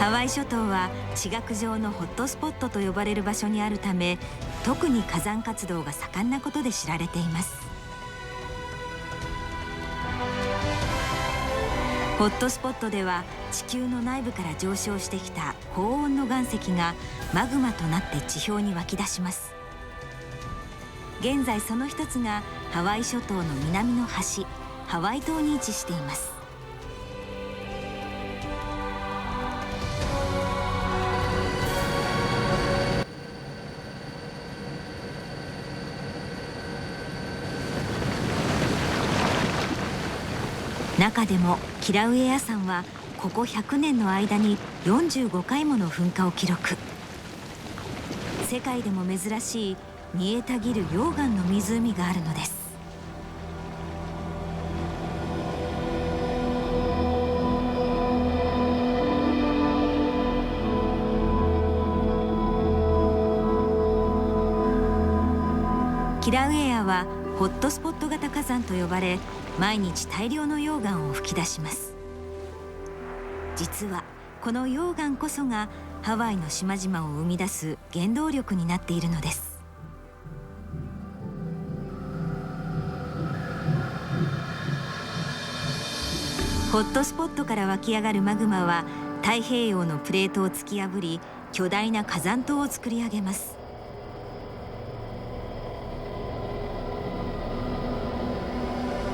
ハワイ諸島は地学上のホットスポットと呼ばれる場所にあるため、特に火山活動が盛んなことで知られています。ホットスポットでは地球の内部から上昇してきた高温の岩石がマグマとなって地表に湧き出します。現在その一つがハワイ諸島の南の端、ハワイ島に位置しています。中でもキラウエア山はここ100年の間に45回もの噴火を記録。世界でも珍しい煮えたぎる溶岩の湖があるのです。キラウエアはホットスポット型火山と呼ばれ、毎日大量の溶岩を噴き出します。実はこの溶岩こそがハワイの島々を生み出す原動力になっているのです。ホットスポットから湧き上がるマグマは太平洋のプレートを突き破り、巨大な火山島を作り上げます。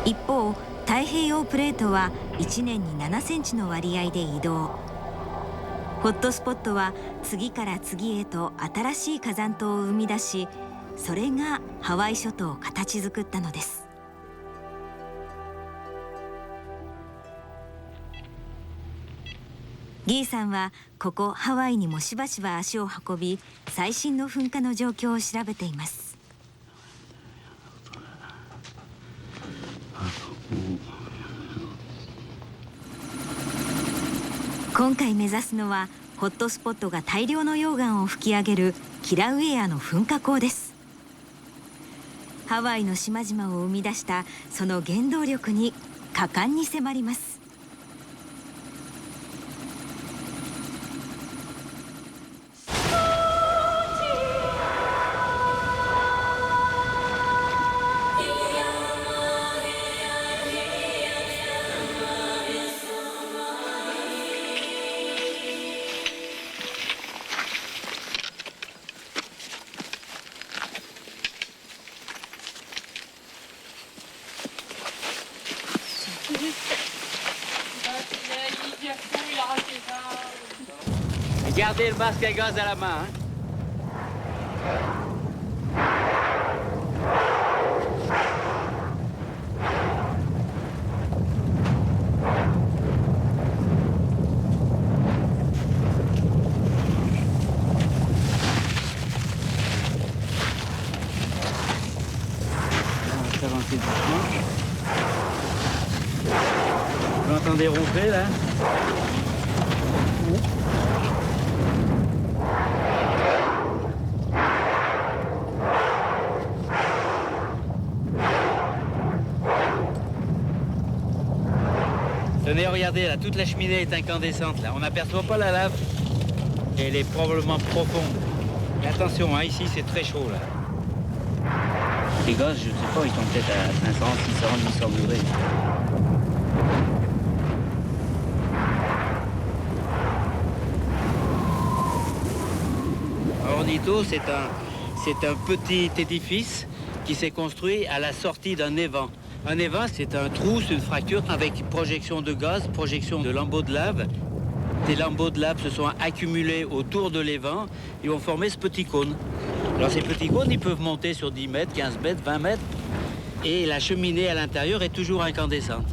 一方、太平洋プレートは1年に7センチの割合で移動。ホットスポットは次から次へと新しい火山島を生み出し、それがハワイ諸島を形作ったのです。ギーさんはここハワイにもしばしば足を運び、最新の噴火の状況を調べています。今回目指すのはホットスポットが大量の溶岩を噴き上げるキラウエアの噴火口です。ハワイの島々を生み出したその原動力に果敢に迫ります。Gardez le masque à gaz à la main. On va avancer doucement. Vous entendez ronfler là? Tenez, regardez là, toute la cheminée est incandescente là. On n'aperçoit pas la lave. Et elle est probablement profonde. Mais attention, hein, ici c'est très chaud là. Les gaz, je sais pas, ils sont peut-être à 500, 600, 800 degrés. Ornito, c'est un petit édifice qui s'est construit à la sortie d'un évent. Un évent, c'est un trou, c'est une fracture avec projection de gaz, projection de lambeaux de lave. Des lambeaux de lave se sont accumulés autour de l'évent et ont formé ce petit cône. Alors ces petits cônes, ils peuvent monter sur 10 mètres, 15 mètres, 20 mètres. Et la cheminée à l'intérieur est toujours incandescente.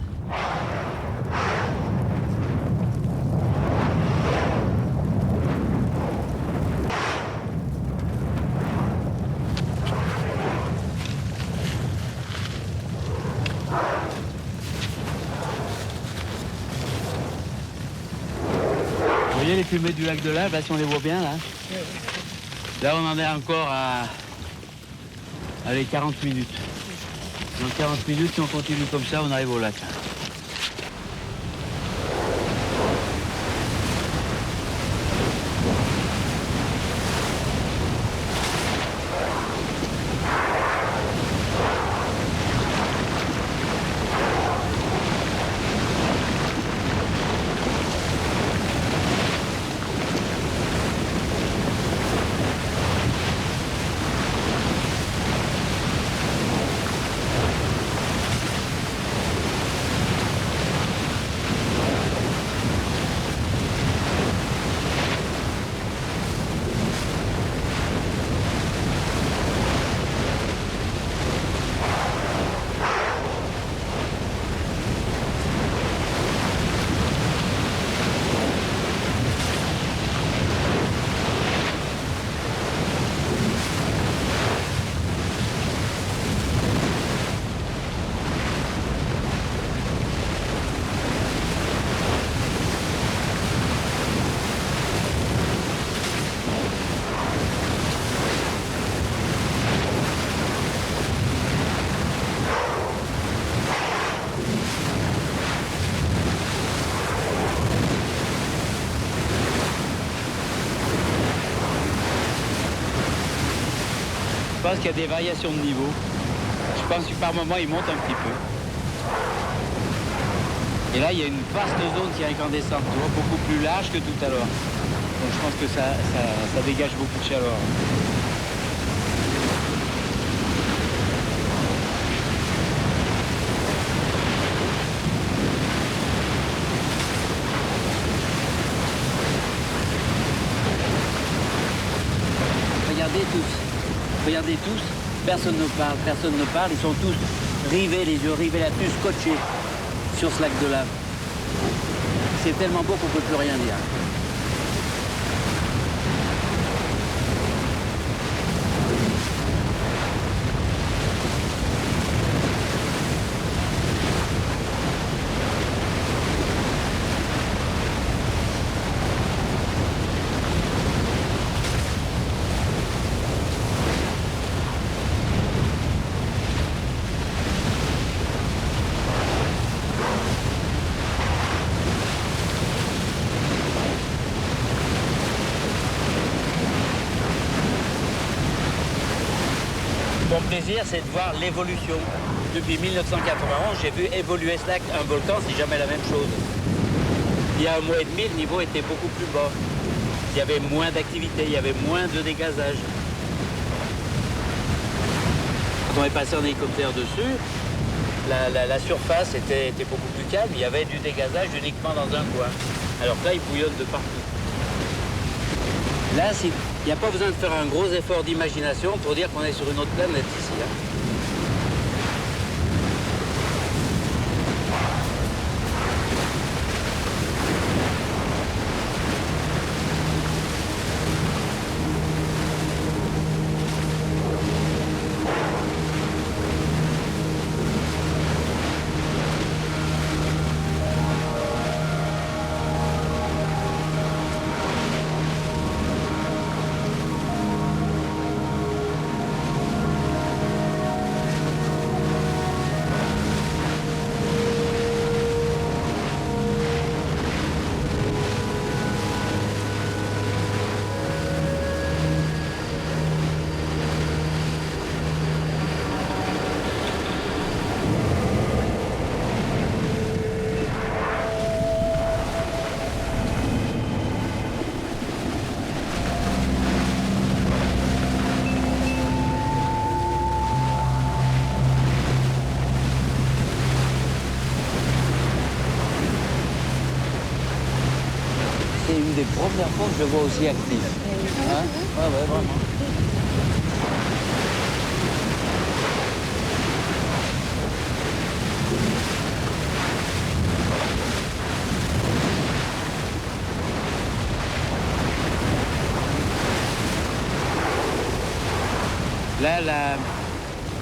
Vous voyez les fumées du lac de lave, là, si on les voit bien, là? Là, on en est encore à... Allez, 40 minutes. Dans 40 minutes, si on continue comme ça, on arrive au lac. pense qu'il y a des variations de niveau. Je pense que par moment, il monte un petit peu. Et là, il y a une vaste zone qui est incandescente, tu vois, beaucoup plus large que tout à l'heure. Donc je pense que ça dégage beaucoup de chaleur. Regardez tous, personne ne parle, ils sont tous rivés, les yeux rivés là-dessus, scotchés sur ce lac de lave. C'est tellement beau qu'on ne peut plus rien dire. Mon plaisir, c'est de voir l'évolution. Depuis 1991, j'ai vu évoluer ce lac. Un volcan, c'est jamais la même chose. Il y a un mois et demi, le niveau était beaucoup plus bas. Il y avait moins d'activité, il y avait moins de dégazage. Quand on est passé en hélicoptère dessus, la surface était beaucoup plus calme. Il y avait du dégazage uniquement dans un coin. Alors que là, il bouillonne de partout. Là, il n'y a pas besoin de faire un gros effort d'imagination pour dire qu'on est sur une autre planète ici. Hein. C'est une des premières fois que je le vois aussi actif. Hein? Ouais, vraiment. Là,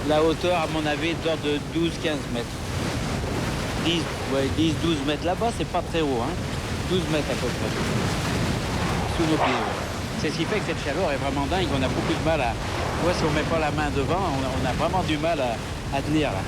la hauteur, à mon avis, est d'ordre de 12-15 mètres. 10-12 mètres là-bas, c'est pas très haut. Hein? 12 mètres à peu près. Sous nos pieds. Ouais. C'est ce qui fait que cette chaleur est vraiment dingue. On a beaucoup de mal à... Ouais, si on ne met pas la main devant, on a vraiment du mal à tenir là.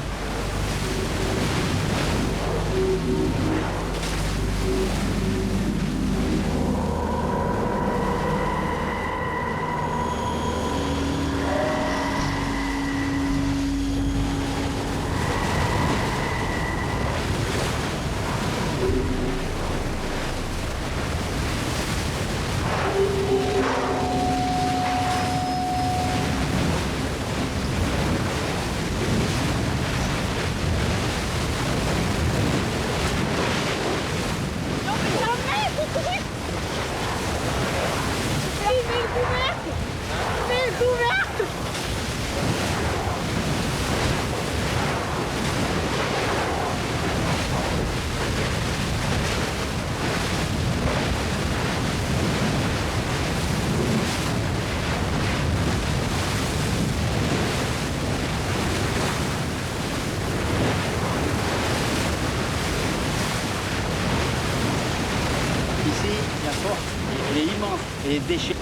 Ici, la force, elle est immense. Et les déchets.